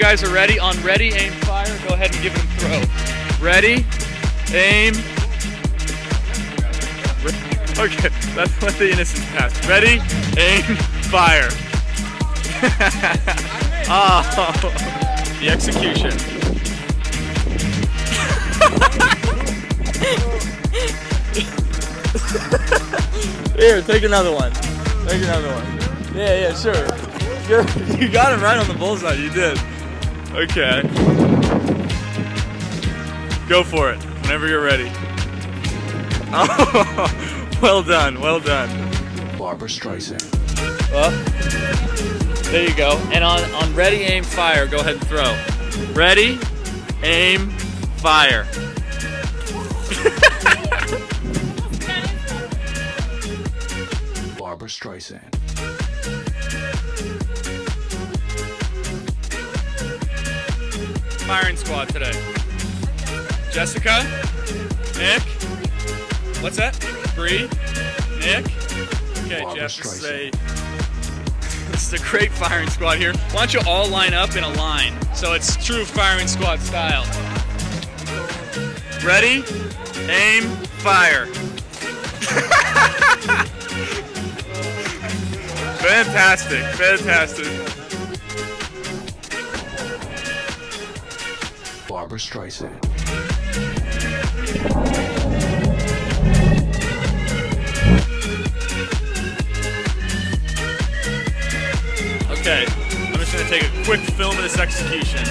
guys are ready, on ready, aim, fire, go ahead and give it a throw. Ready, aim. Okay, that's what the innocence passed. Ready, aim, fire. Oh, the execution. Here, take another one. Take another one. Yeah, sure. You got him right on the bullseye, you did. Okay. Go for it, whenever you're ready. Oh, well done, well done. Barbara Streisand. Well, there you go. And on ready, aim, fire, go ahead and throw. Ready, aim, fire. Barbara Streisand. Firing squad today. Jessica, Nick, what's that? Bree, Nick. Okay, Barbara Jeff, Streisand. this is a great firing squad here. Why don't you all line up in a line so it's true firing squad style. Ready, aim, fire. Fantastic, fantastic. Barbara Streisand. Okay, I'm just gonna take a quick film of this execution.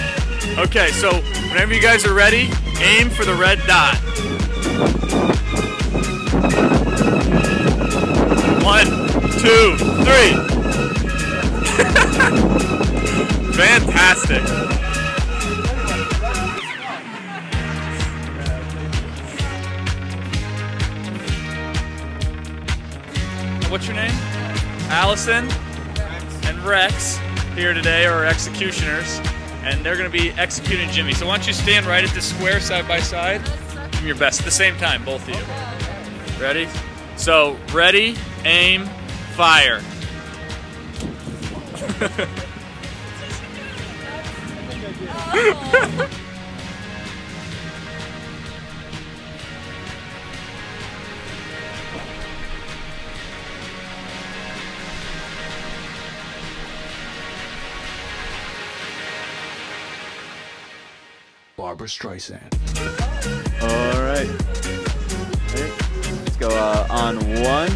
Okay, so whenever you guys are ready, aim for the red dot. 1, 2, 3. Fantastic. What's your name? Allison and Rex here today are our executioners, and they're going to be executing Jimmy. So why don't you stand right at the square side by side? Give me your best at the same time, both of you. Ready? So, ready, aim, fire. Barbara Streisand. All right. Okay. Let's go on 1,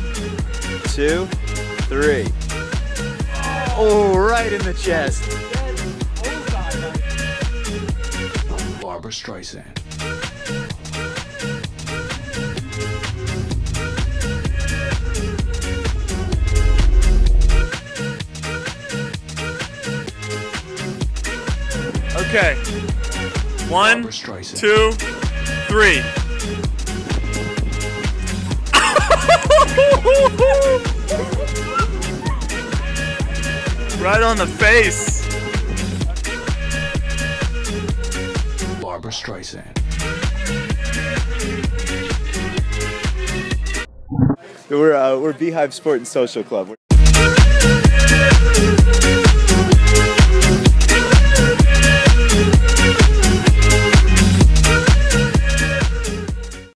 2, 3. Oh, right in the chest. Barbara Streisand. Okay. 1, 2, 3. Right on the face. Barbara Streisand. We're Beehive Sport and Social Club.